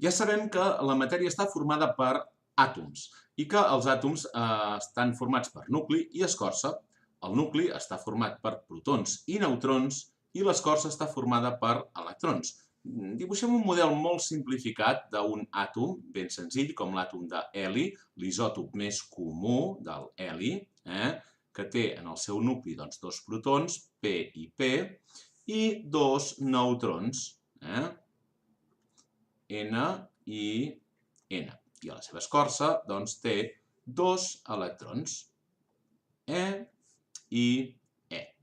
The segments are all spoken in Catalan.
Ja sabem que la matèria està formada per àtoms i que els àtoms estan formats per nucli i escorça. El nucli està format per protons i neutrons i l'escorça està formada per electrons. Dibuixem un model molt simplificat d'un àtom ben senzill, com l'àtom d'heli, l'isòtop més comú del heli, que té en el seu nucli dos protons, P i P, i dos neutrons, N i N. I a la seva escorça té dos electrons, E i E.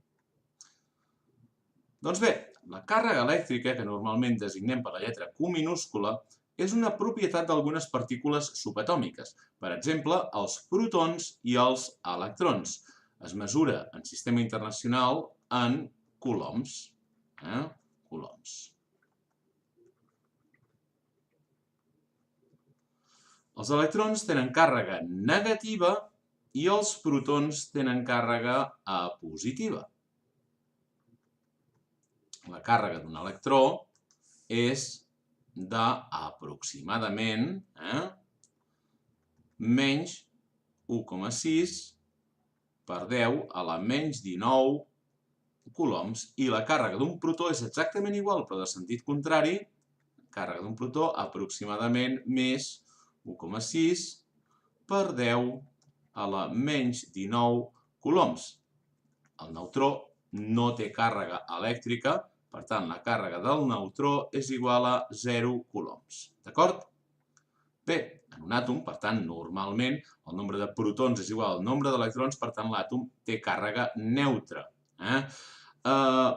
Doncs bé, la càrrega elèctrica, que normalment designem per la lletra Q minúscula, és una propietat d'algunes partícules subatòmiques, per exemple, els protons i els electrons. Es mesura en sistema internacional en coulombs. Els electrons tenen càrrega negativa i els protons tenen càrrega positiva. La càrrega d'un electró és d'aproximadament menys 1,6 per 10 a la menys 19 coulombs. I la càrrega d'un protó és exactament igual, però de sentit contrari. Càrrega d'un protó aproximadament més 1,6 per 10 a la menys 19 coulombs. El neutró no té càrrega elèctrica, per tant, la càrrega del neutró és igual a 0 coulombs. D'acord? Bé, en un àtom, per tant, normalment, el nombre de protons és igual al nombre d'electrons, per tant, l'àtom té càrrega neutra.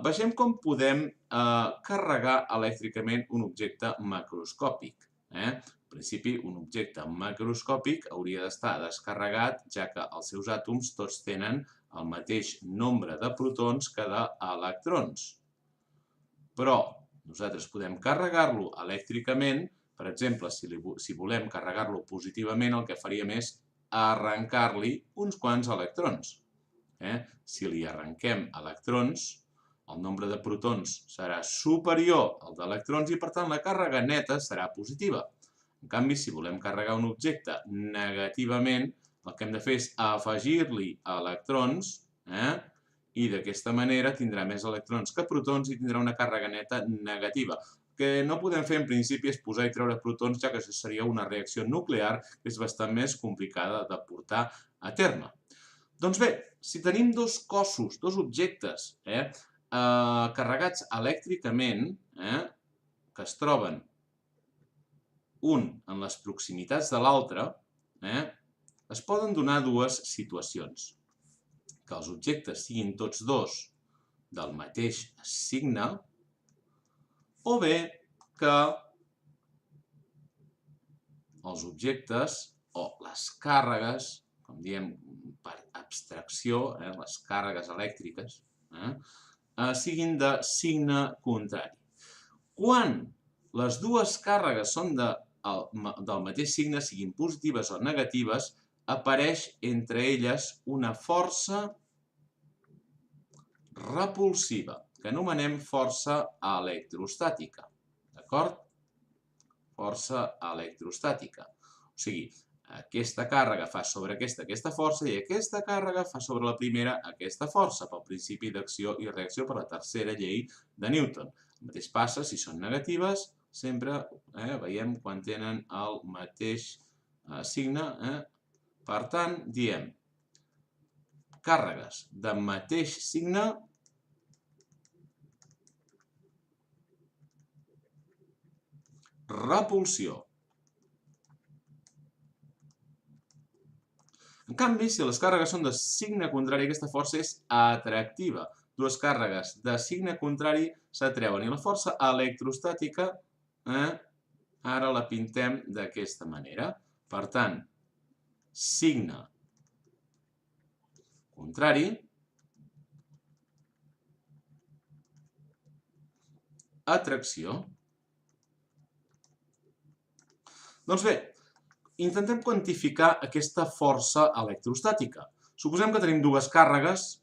Vegem com podem carregar elèctricament un objecte macroscòpic. En principi, un objecte macroscòpic hauria d'estar descarregat, ja que els seus àtoms tots tenen el mateix nombre de protons que d'electrons. Però nosaltres podem carregar-lo elèctricament. Per exemple, si volem carregar-lo positivament, el que faríem és arrencar-li uns quants electrons. Si li arrenquem electrons, el nombre de protons serà superior al d'electrons i, per tant, la càrrega neta serà positiva. En canvi, si volem carregar un objecte negativament, el que hem de fer és afegir-li electrons i d'aquesta manera tindrà més electrons que protons i tindrà una càrrega neta negativa. El que no podem fer en principi és posar i treure protons, ja que això seria una reacció nuclear que és bastant més complicada de portar a terme. Doncs bé, si tenim dos cossos, dos objectes carregats elèctricament, que es troben un en les proximitats de l'altre, es poden donar dues situacions. Que els objectes siguin tots dos del mateix signe, o bé que els objectes o les càrregues, com diem per abstracció, les càrregues elèctriques, siguin de signe contrari. Quan les dues càrregues són del mateix signe, siguin positives o negatives, apareix entre elles una força repulsiva, que anomenem força electrostàtica. D'acord? Força electrostàtica. O sigui, aquesta càrrega fa sobre aquesta força i aquesta càrrega fa sobre la primera aquesta força, pel principi d'acció i reacció per la tercera llei de Newton. El mateix passa si són negatives, sempre veiem quan tenen el mateix signe. Per tant, diem càrregues de mateix signe repulsió. En canvi, si les càrregues són de signe contrari, aquesta força és atractiva. Dues càrregues de signe contrari s'atreuen i la força electrostàtica ara la pintem d'aquesta manera. Per tant, signe contrari, atracció. Doncs bé, intentem quantificar aquesta força electrostàtica. Suposem que tenim dues càrregues,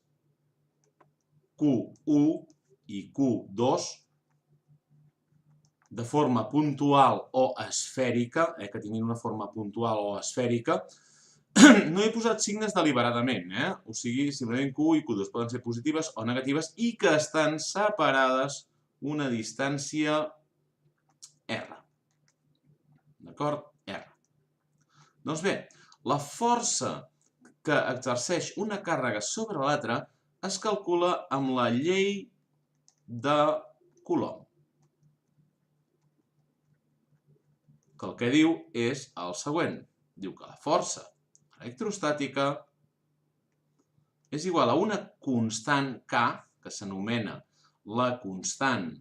Q1 i Q2, de forma puntual o esfèrica, que tinguin una forma puntual o esfèrica, no he posat signes deliberadament, o sigui, simplement Q i Q2 poden ser positives o negatives i que estan separades una distància R. D'acord? R. Doncs bé, la força que exerceix una càrrega sobre l'altra es calcula amb la llei de Coulomb, que el que diu és el següent. Diu que la força electrostàtica és igual a una constant K, que s'anomena la constant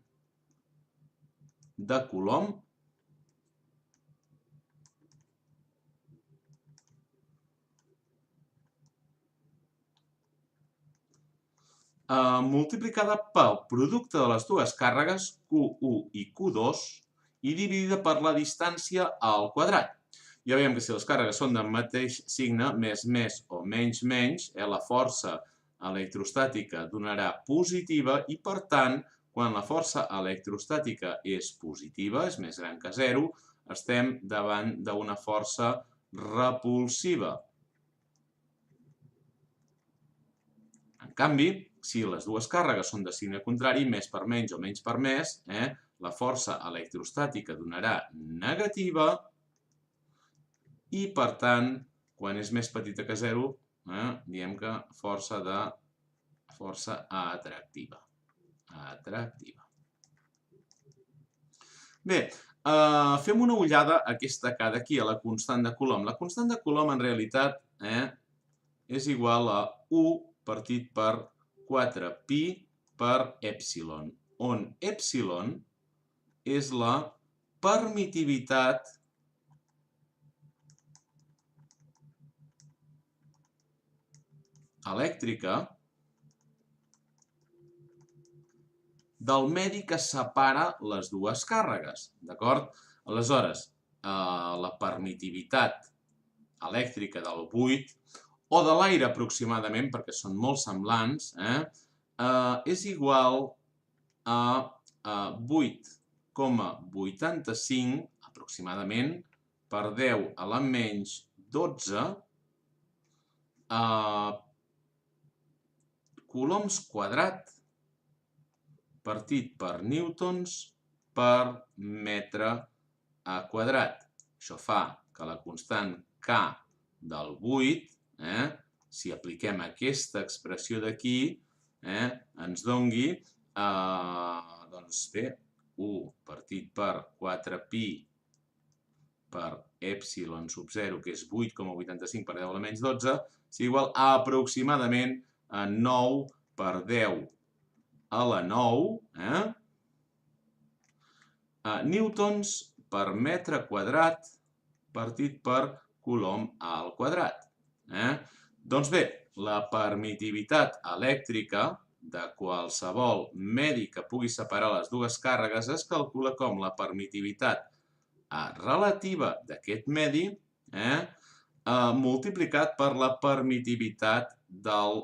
de Coulomb, multiplicada pel producte de les dues càrregues, Q1 i Q2, i dividida per la distància al quadrat. Ja veiem que si les càrregues són del mateix signe, més o menys, la força electrostàtica donarà positiva i, per tant, quan la força electrostàtica és positiva, és més gran que 0, estem davant d'una força repulsiva. En canvi, si les dues càrregues són de signe contrari, més per menys o menys per més, la força electrostàtica donarà negativa i, per tant, quan és més petita que 0, diem que força atractiva. Bé, fem una ullada a aquesta K d'aquí, a la constant de Coulomb. La constant de Coulomb, en realitat, és igual a 1 partit per 4pi per èpsilon, on èpsilon és la permitivitat elèctrica del medi que separa les dues càrregues, d'acord? Aleshores, la permitivitat elèctrica del buit, o de l'aire aproximadament, perquè són molt semblants, és igual a 8,85 aproximadament per 10 a la menys 12 coulombs quadrat partit per newtons per metre quadrat. Això fa que la constant K del buit, si apliquem aquesta expressió d'aquí, ens dongui, doncs bé, 1 partit per 4pi per èpsilon sub 0, que és 8,85 per 10 a la menys 12, és igual a aproximadament 9 per 10 a la 9, newtons per metre quadrat partit per coulomb al quadrat. Doncs bé, la permitivitat elèctrica de qualsevol medi que pugui separar les dues càrregues es calcula com la permitivitat relativa d'aquest medi multiplicat per la permitivitat del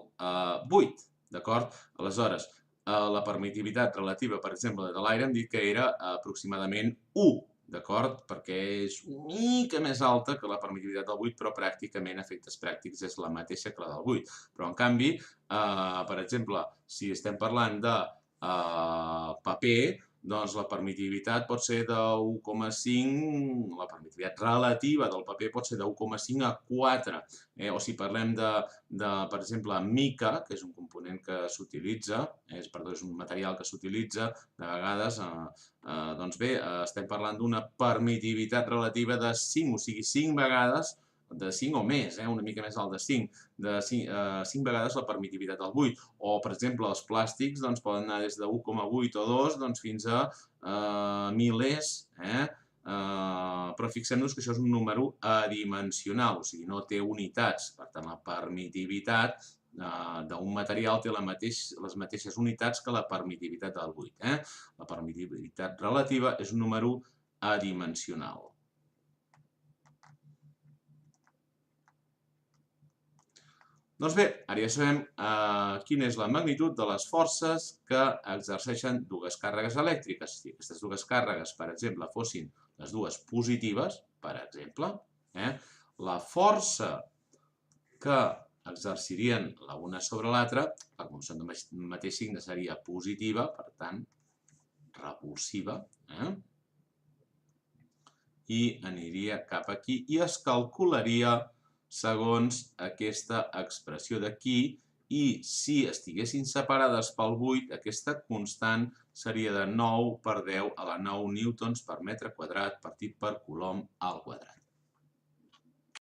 buit. D'acord? Aleshores, la permitivitat relativa, per exemple, de l'aire hem dit que era aproximadament 1, d'acord? Perquè és una mica més alta que la permitivitat del buit, però pràcticament, a efectes pràctics, és la mateixa que la del buit. Però, en canvi, per exemple, si estem parlant de paper, doncs la permitivitat pot ser de 1,5, la permitivitat relativa del paper pot ser de 1,5 a 4. O si parlem de, per exemple, mica, que és un component que s'utilitza, és un material que s'utilitza, de vegades, doncs bé, estem parlant d'una permitivitat relativa de 5, o sigui, 5 vegades, de 5 o més, una mica més alt de 5, de 5 vegades la permitivitat del buit. O, per exemple, els plàstics poden anar des de 1,8 o 2 fins a milers, però fixem-nos que això és un número adimensional, o sigui, no té unitats. Per tant, la permitivitat d'un material té les mateixes unitats que la permitivitat del buit. La permitivitat relativa és un número adimensional. Doncs bé, ara ja sabem quina és la magnitud de les forces que exerceixen dues càrregues elèctriques. Si aquestes dues càrregues, per exemple, fossin les dues positives, per exemple, la força que exercirien l'una sobre l'altra, com són del mateix signe, seria positiva, per tant, repulsiva, i aniria cap aquí i es calcularia segons aquesta expressió d'aquí, i si estiguessin separades pel buit, aquesta constant seria de 9 per 10 a la 9 newtons per metre quadrat partit per coulomb al quadrat.